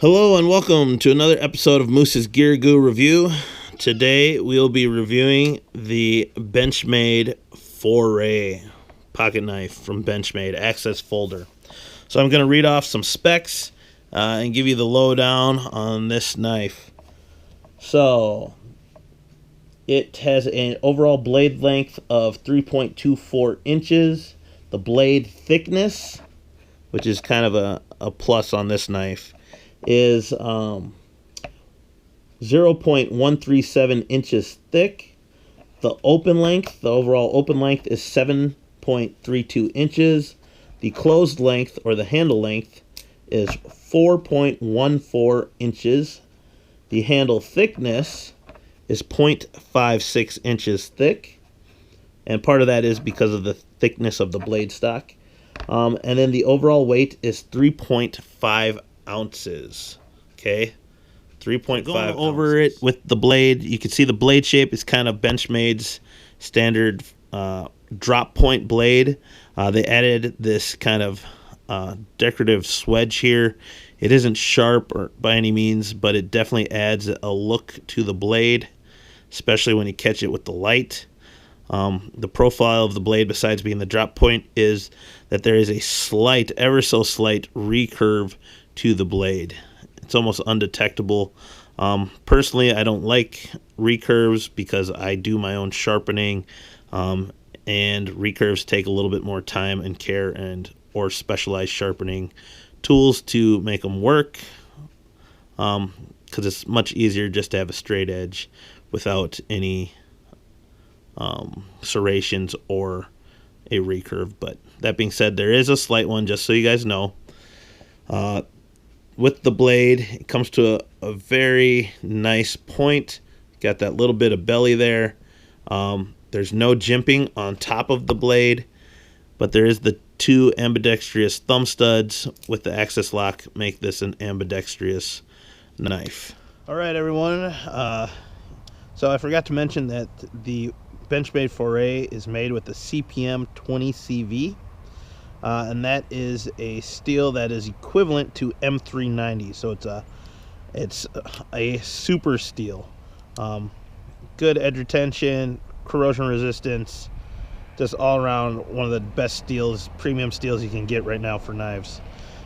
Hello and welcome to another episode of Moose's Gear Goo review. Today we'll be reviewing the Benchmade Foray pocket knife from Benchmade Access Folder. So I'm going to read off some specs and give you the lowdown on this knife. So it has an overall blade length of 3.24 inches. The blade thickness, which is kind of a plus on this knife, is 0.137 inches thick. The open length, the overall open length, is 7.32 inches. The closed length, or the handle length, is 4.14 inches. The handle thickness is 0.56 inches thick, and part of that is because of the thickness of the blade stock. And then the overall weight is 3.5 ounces. Okay, 3.5 ounces. Over it with the blade, you can see the blade shape is kind of Benchmade's standard drop point blade. They added this kind of decorative swedge here. It isn't sharp or by any means, but it definitely adds a look to the blade, especially when you catch it with the light. The profile of the blade, besides being the drop point, is that there is a slight, ever so slight, recurve to the blade. It's almost undetectable. Personally, I don't like recurves because I do my own sharpening, and recurves take a little bit more time and care or specialized sharpening tools to make them work, because it's much easier just to have a straight edge without any serrations or a recurve. But that being said, there is a slight one, just so you guys know. With the blade, it comes to a very nice point. Got that little bit of belly there. There's no jimping on top of the blade, but there is the two ambidextrous thumb studs with the access lock, make this an ambidextrous knife. All right, everyone. So I forgot to mention that the Benchmade Foray is made with the CPM 20CV. And that is a steel that is equivalent to M390, so it's a super steel. Good edge retention, corrosion resistance, just all around one of the best steels, premium steels you can get right now for knives.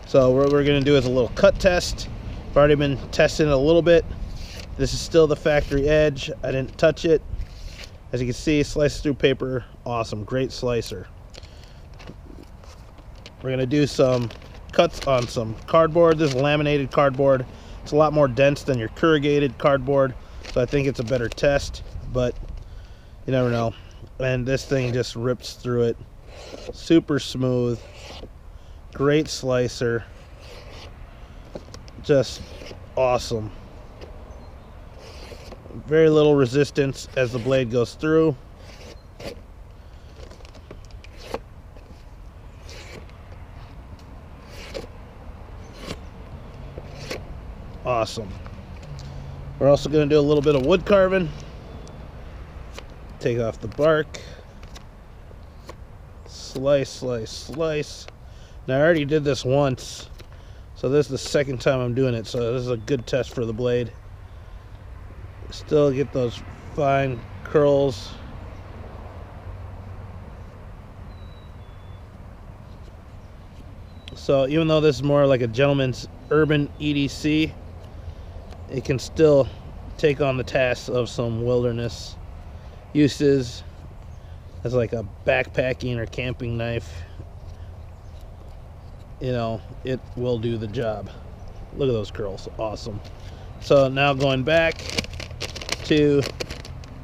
So what we're going to do is a little cut test. I've already been testing it a little bit. This is still the factory edge. I didn't touch it. As you can see, slices through paper, awesome, great slicer. We're going to do some cuts on some cardboard. This is laminated cardboard. It's a lot more dense than your corrugated cardboard, so I think it's a better test, but you never know. And this thing just rips through it. Super smooth. Great slicer. Just awesome. Very little resistance as the blade goes through. Awesome. We're also going to do a little bit of wood carving. Take off the bark. Slice, slice, slice. Now I already did this once, so this is the second time I'm doing it, so this is a good test for the blade. Still get those fine curls. So even though this is more like a gentleman's urban EDC, it can still take on the tasks of some wilderness uses as like a backpacking or camping knife. You know, it will do the job. Look at those curls, awesome. So now going back to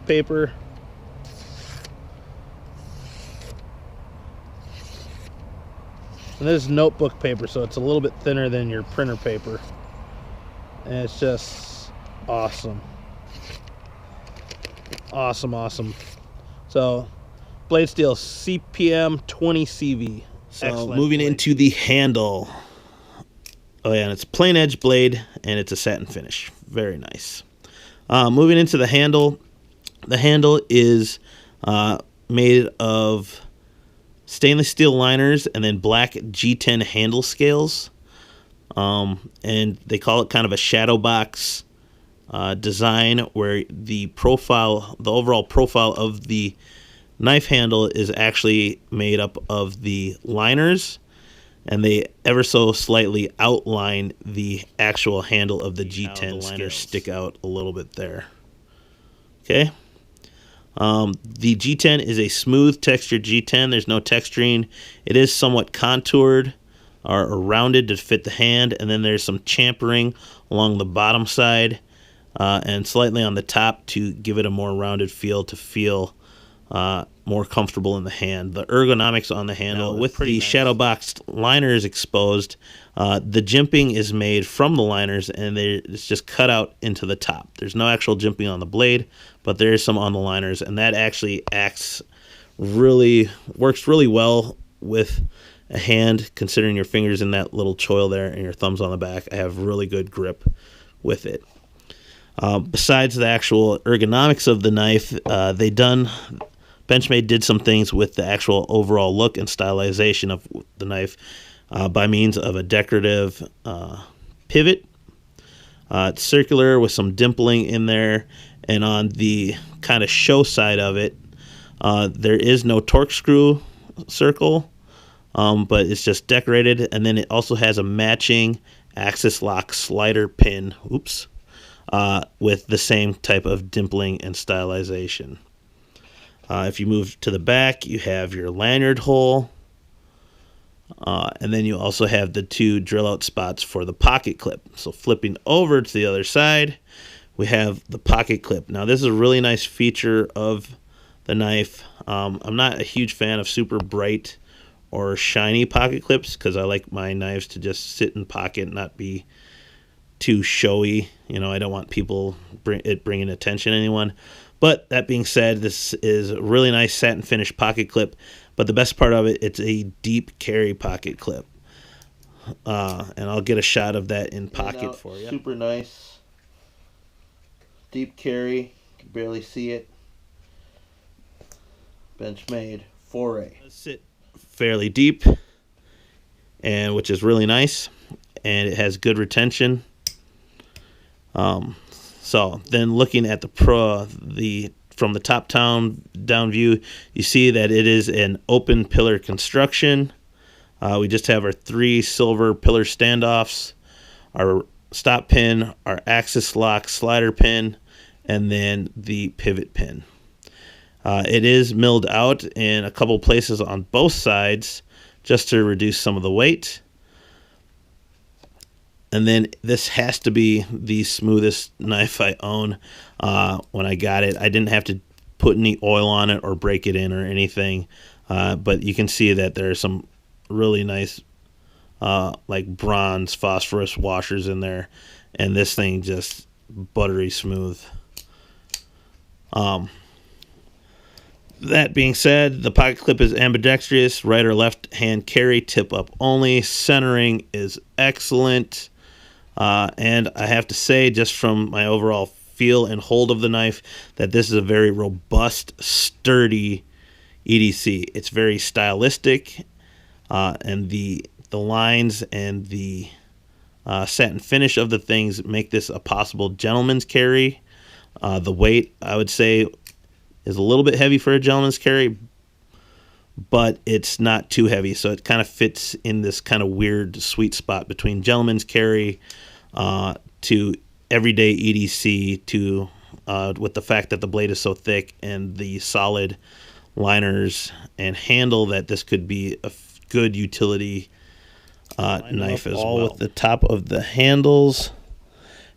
paper. And this is notebook paper, so it's a little bit thinner than your printer paper. And it's just awesome. Awesome, awesome. So, blade steel CPM 20CV. So, excellent moving blade. Into the handle. Oh yeah, and it's plain edge blade, and it's a satin finish. Very nice. Moving into the handle. The handle is made of stainless steel liners and then black G10 handle scales. and they call it kind of a shadow box design, where the overall profile of the knife handle is actually made up of the liners, and they ever so slightly outline the actual handle of the G10. The liners stick out a little bit there. Okay. The G10 is a smooth textured G10. There's no texturing. It is somewhat contoured or rounded to fit the hand, and then there's some champering along the bottom side and slightly on the top to give it a more rounded feel, to feel more comfortable in the hand. The ergonomics on the handle, with the shadow boxed liners exposed, the jimping is made from the liners, and it's just cut out into the top. There's no actual jimping on the blade, but there is some on the liners, and that actually works really well with a hand, considering your fingers in that little choil there and your thumbs on the back. I have really good grip with it. Besides the actual ergonomics of the knife, Benchmade did some things with the actual overall look and stylization of the knife by means of a decorative pivot. It's circular with some dimpling in there, and on the kind of show side of it, there is no torque screw circle, but it's just decorated, and then it also has a matching axis lock slider pin, with the same type of dimpling and stylization. If you move to the back, you have your lanyard hole, and then you also have the two drill out spots for the pocket clip. So flipping over to the other side, we have the pocket clip. Now this is a really nice feature of the knife. I'm not a huge fan of super bright or shiny pocket clips, because I like my knives to just sit in pocket and not be too showy. You know, I don't want people bringing attention to anyone. But that being said, this is a really nice satin finish pocket clip. But the best part of it, it's a deep carry pocket clip. And I'll get a shot of that in pocket for you. Super nice. Deep carry. You can barely see it. Benchmade Foray. It sit fairly deep, and which is really nice. And it has good retention. So then looking at from the top down view, you see that it is an open pillar construction. We just have our 3 silver pillar standoffs, our stop pin, our axis lock slider pin, and then the pivot pin. It is milled out in a couple places on both sides just to reduce some of the weight. And then this has to be the smoothest knife I own. When I got it, I didn't have to put any oil on it or break it in or anything. But you can see that there are some really nice like bronze phosphorus washers in there. And this thing just buttery smooth. That being said, the pocket clip is ambidextrous, right or left hand carry, tip up only. Centering is excellent. And I have to say, just from my overall feel and hold of the knife, that this is a very robust, sturdy EDC. It's very stylistic, and the lines and the satin finish of the things make this a possible gentleman's carry. The weight, I would say, is a little bit heavy for a gentleman's carry, but it's not too heavy, so it kind of fits in this kind of weird sweet spot between gentleman's carry to everyday EDC, to with the fact that the blade is so thick and the solid liners and handle, that this could be a good utility knife as well. With the top of the handles,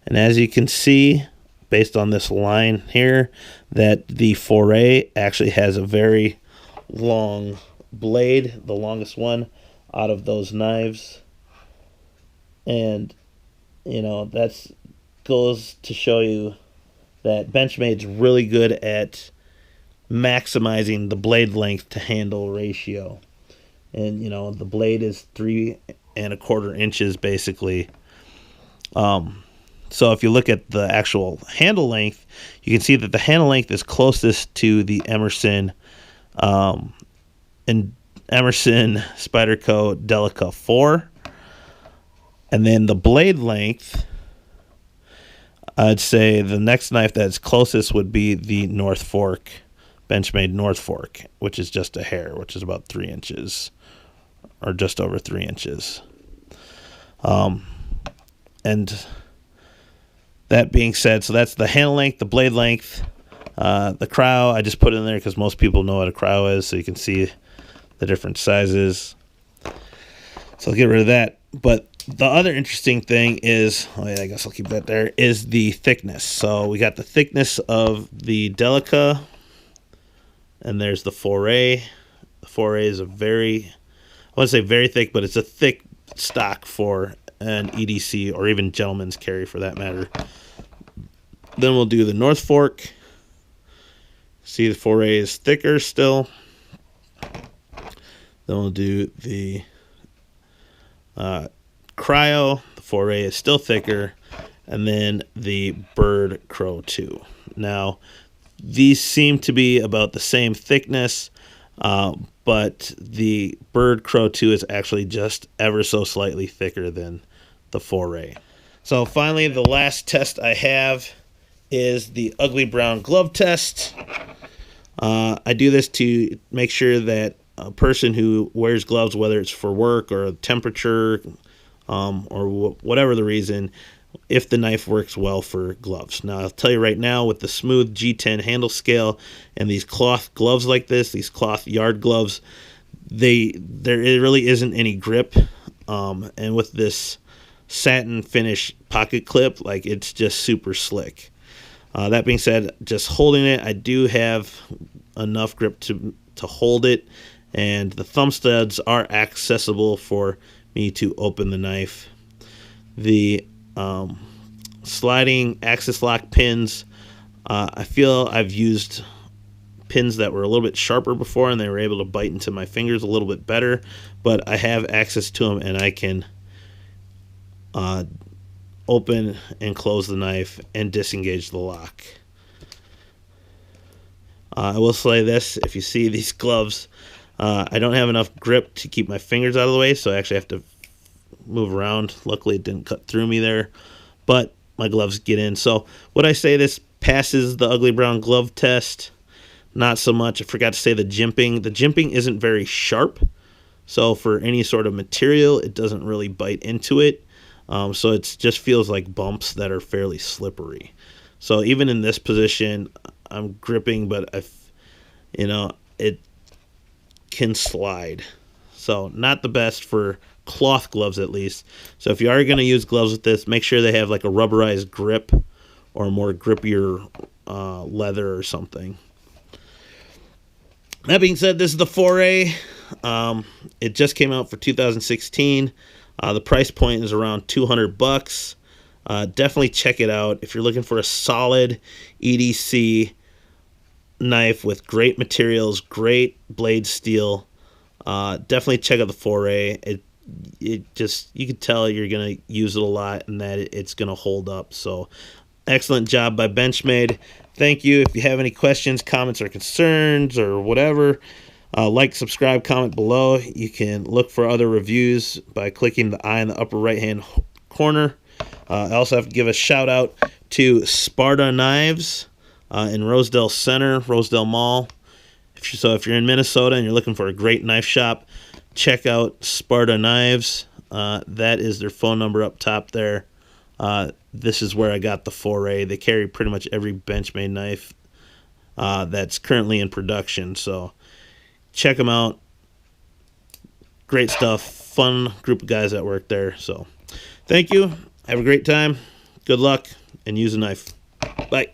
and as you can see, based on this line here, that the Foray actually has a very long blade, the longest one out of those knives. And you know, that goes to show you that Benchmade's really good at maximizing the blade length to handle ratio. And you know, the blade is 3 1/4 inches basically. So if you look at the actual handle length, you can see that the handle length is closest to the Emerson Spyderco Delica 4. And then the blade length, I'd say the next knife that's closest would be the North Fork, Benchmade North Fork, which is just a hair, which is about 3 inches, or just over 3 inches. And that being said, so that's the handle length, the blade length, the crow. I just put in there because most people know what a crow is, so you can see the different sizes. So I'll get rid of that. But the other interesting thing is, oh yeah, I guess I'll keep that there, is the thickness. So we got the thickness of the Delica, and there's the Foray. The Foray is a very, I wouldn't say very thick, but it's a thick stock for an EDC or even gentleman's carry for that matter. Then we'll do the North Fork. See, the Foray is thicker still. Then we'll do the Cryo. The Foray is still thicker. And then the Bird Crow 2. Now, these seem to be about the same thickness, but the Bird Crow 2 is actually just ever so slightly thicker than the Foray. So finally, the last test I have is the ugly brown glove test. I do this to make sure that a person who wears gloves, whether it's for work or temperature or whatever the reason, if the knife works well for gloves. Now, I'll tell you right now, with the smooth G10 handle scale and these cloth gloves like this, these cloth yard gloves, there really isn't any grip. And with this satin finish pocket clip, like, it's just super slick. That being said, just holding it, I do have enough grip to hold it, and the thumb studs are accessible for me to open the knife. The sliding axis lock pins, I feel I've used pins that were a little bit sharper before and they were able to bite into my fingers a little bit better, but I have access to them and I can open and close the knife and disengage the lock. I will say this, if you see these gloves, I don't have enough grip to keep my fingers out of the way, so I actually have to move around. Luckily it didn't cut through me there, but my gloves get in. So would I say this passes the ugly brown glove test? Not so much. I forgot to say the jimping. The jimping isn't very sharp, so for any sort of material it doesn't really bite into it. So it just feels like bumps that are fairly slippery. So even in this position, I'm gripping, but it can slide. So not the best for cloth gloves, at least. So if you are going to use gloves with this, make sure they have like a rubberized grip or more grippier leather or something. That being said, this is the Foray. It just came out for 2016. The price point is around $200. Definitely check it out if you're looking for a solid EDC knife with great materials, great blade steel. Definitely check out the Foray. It just, you can tell you're gonna use it a lot and that it's gonna hold up. So excellent job by Benchmade. Thank you. If you have any questions, comments, or concerns or whatever, like, subscribe, comment below. You can look for other reviews by clicking the eye in the upper right hand corner. I also have to give a shout out to Sparta Knives in Rosedale Center, Rosedale Mall. If you're in Minnesota and you're looking for a great knife shop, check out Sparta Knives. That is their phone number up top there. This is where I got the Foray. They carry pretty much every Benchmade knife that's currently in production. So check them out. Great stuff. Fun group of guys that work there. So thank you. Have a great time. Good luck. And use a knife. Bye.